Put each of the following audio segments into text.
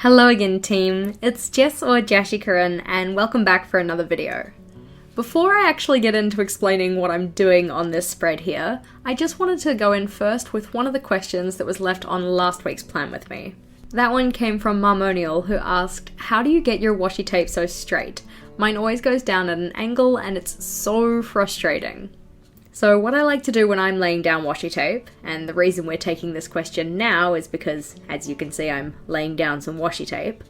Hello again team, it's Jess or JashiiCorrin and welcome back for another video. Before I actually get into explaining what I'm doing on this spread here, I just wanted to go in first with one of the questions that was left on last week's plan with me. That one came from Marmonial, who asked, how do you get your washi tape so straight? Mine always goes down at an angle and it's so frustrating. So what I like to do when I'm laying down washi tape, and the reason we're taking this question now is because, as you can see, I'm laying down some washi tape.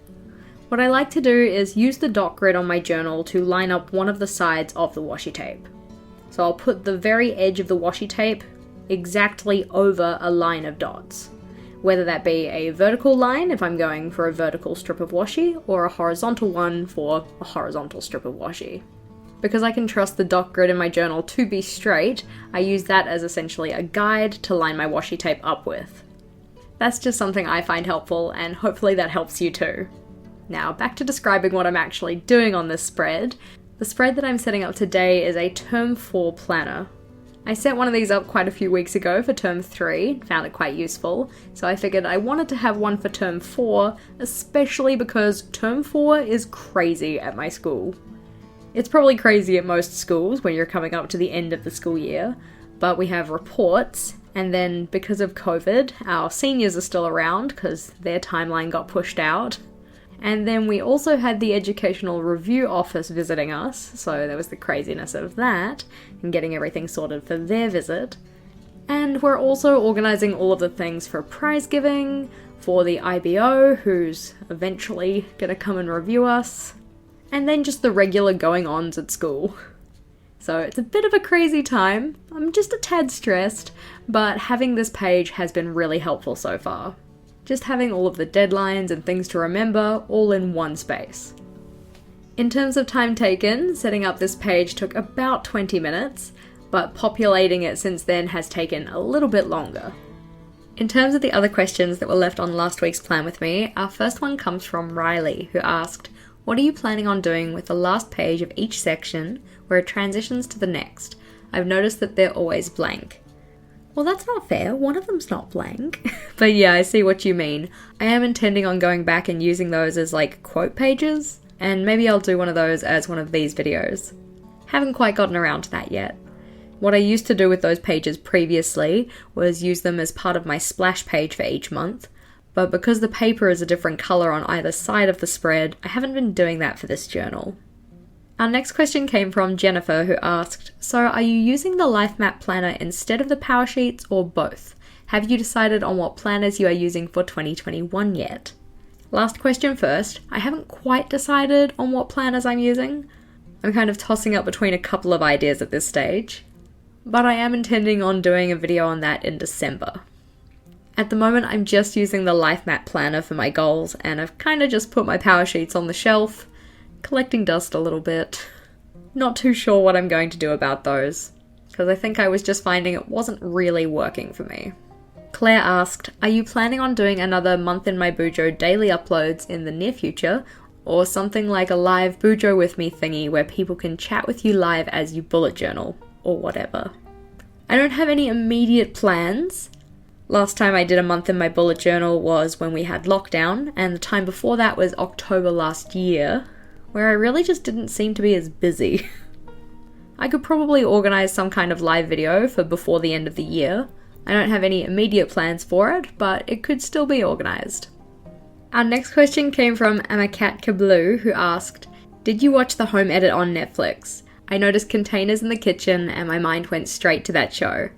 What I like to do is use the dot grid on my journal to line up one of the sides of the washi tape. So I'll put the very edge of the washi tape exactly over a line of dots. Whether that be a vertical line if I'm going for a vertical strip of washi, or a horizontal one for a horizontal strip of washi. Because I can trust the dot grid in my journal to be straight, I use that as essentially a guide to line my washi tape up with. That's just something I find helpful, and hopefully that helps you too. Now back to describing what I'm actually doing on this spread. The spread that I'm setting up today is a Term 4 planner. I set one of these up quite a few weeks ago for Term 3, found it quite useful, so I figured I wanted to have one for Term 4, especially because Term 4 is crazy at my school. It's probably crazy at most schools when you're coming up to the end of the school year, but we have reports, and then because of COVID, our seniors are still around because their timeline got pushed out. And then we also had the Educational Review Office visiting us, so there was the craziness of that, and getting everything sorted for their visit. And we're also organising all of the things for prize giving, for the IBO, who's eventually gonna come and review us, and then just the regular going-ons at school. So it's a bit of a crazy time. I'm just a tad stressed, but having this page has been really helpful so far. Just having all of the deadlines and things to remember all in one space. In terms of time taken, setting up this page took about 20 minutes, but populating it since then has taken a little bit longer. In terms of the other questions that were left on last week's plan with me, our first one comes from Riley, who asked, what are you planning on doing with the last page of each section where it transitions to the next? I've noticed that they're always blank. Well, that's not fair. One of them's not blank. But yeah, I see what you mean. I am intending on going back and using those as like quote pages, and maybe I'll do one of those as one of these videos. Haven't quite gotten around to that yet. What I used to do with those pages previously was use them as part of my splash page for each month, but because the paper is a different colour on either side of the spread, I haven't been doing that for this journal. Our next question came from Jennifer, who asked, so are you using the Life Map planner instead of the power sheets or both? Have you decided on what planners you are using for 2021 yet? Last question first, I haven't quite decided on what planners I'm using. I'm kind of tossing up between a couple of ideas at this stage, but I am intending on doing a video on that in December. At the moment, I'm just using the Life Map planner for my goals, and I've kind of just put my power sheets on the shelf, collecting dust a little bit. Not too sure what I'm going to do about those, because I think I was just finding it wasn't really working for me. Claire asked, are you planning on doing another Month in My Bujo daily uploads in the near future, or something like a live Bujo with me thingy where people can chat with you live as you bullet journal, or whatever? I don't have any immediate plans. Last time I did a month in my bullet journal was when we had lockdown, and the time before that was October last year, where I really just didn't seem to be as busy. I could probably organise some kind of live video for before the end of the year. I don't have any immediate plans for it, but it could still be organised. Our next question came from Amakat Kablu, who asked, did you watch the home edit on Netflix? I noticed containers in the kitchen and my mind went straight to that show.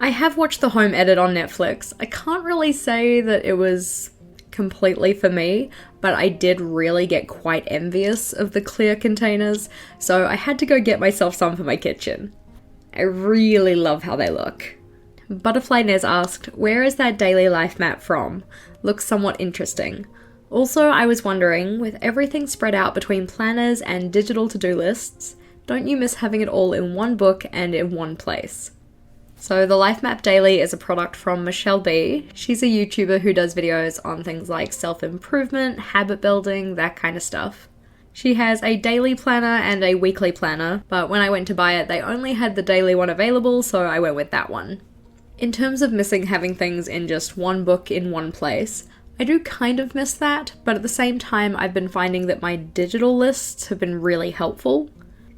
I have watched the home edit on Netflix. I can't really say that it was completely for me, but I did really get quite envious of the clear containers, so I had to go get myself some for my kitchen. I really love how they look. Butterfly Nez asked, where is that daily life map from? Looks somewhat interesting. Also, I was wondering, with everything spread out between planners and digital to-do lists, don't you miss having it all in one book and in one place? So the Life Map Daily is a product from Michelle B. She's a YouTuber who does videos on things like self-improvement, habit building, that kind of stuff. She has a daily planner and a weekly planner, but when I went to buy it, they only had the daily one available, so I went with that one. In terms of missing having things in just one book in one place, I do kind of miss that, but at the same time I've been finding that my digital lists have been really helpful,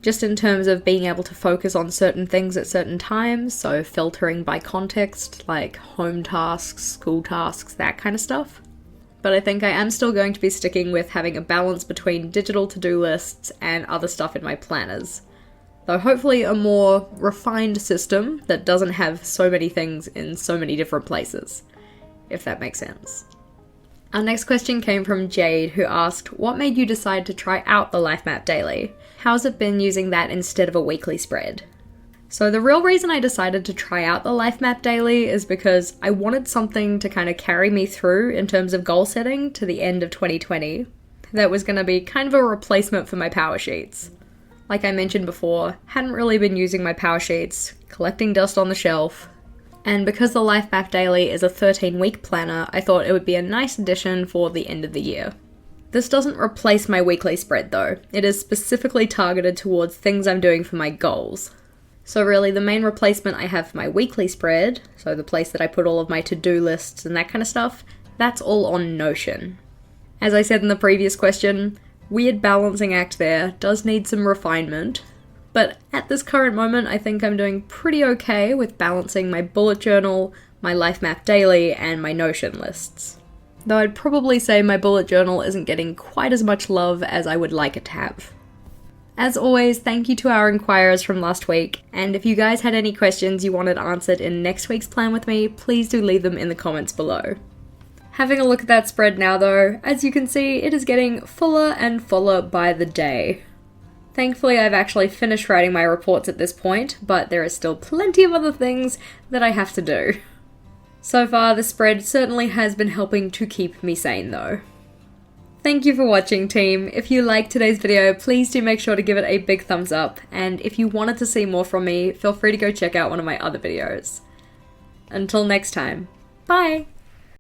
just in terms of being able to focus on certain things at certain times, so filtering by context, like home tasks, school tasks, that kind of stuff. But I think I am still going to be sticking with having a balance between digital to-do lists and other stuff in my planners, though hopefully a more refined system that doesn't have so many things in so many different places, if that makes sense. Our next question came from Jade, who asked, what made you decide to try out the Life Map Daily? How's it been using that instead of a weekly spread? So the real reason I decided to try out the Life Map Daily is because I wanted something to kind of carry me through in terms of goal setting to the end of 2020 that was going to be kind of a replacement for my power sheets. Like I mentioned before, hadn't really been using my power sheets, collecting dust on the shelf, and because the Life Map Daily is a 13-week planner, I thought it would be a nice addition for the end of the year. This doesn't replace my weekly spread though, it is specifically targeted towards things I'm doing for my goals. So really the main replacement I have for my weekly spread, so the place that I put all of my to-do lists and that kind of stuff, that's all on Notion. As I said in the previous question, weird balancing act there, does need some refinement, but at this current moment I think I'm doing pretty okay with balancing my bullet journal, my Life Map Daily, and my Notion lists. Though I'd probably say my bullet journal isn't getting quite as much love as I would like it to have. As always, thank you to our inquirers from last week, and if you guys had any questions you wanted answered in next week's plan with me, please do leave them in the comments below. Having a look at that spread now though, as you can see, it is getting fuller and fuller by the day. Thankfully, I've actually finished writing my reports at this point, but there is still plenty of other things that I have to do. So far, the spread certainly has been helping to keep me sane though. Thank you for watching, team. If you liked today's video, please do make sure to give it a big thumbs up, and if you wanted to see more from me, feel free to go check out one of my other videos. Until next time, bye!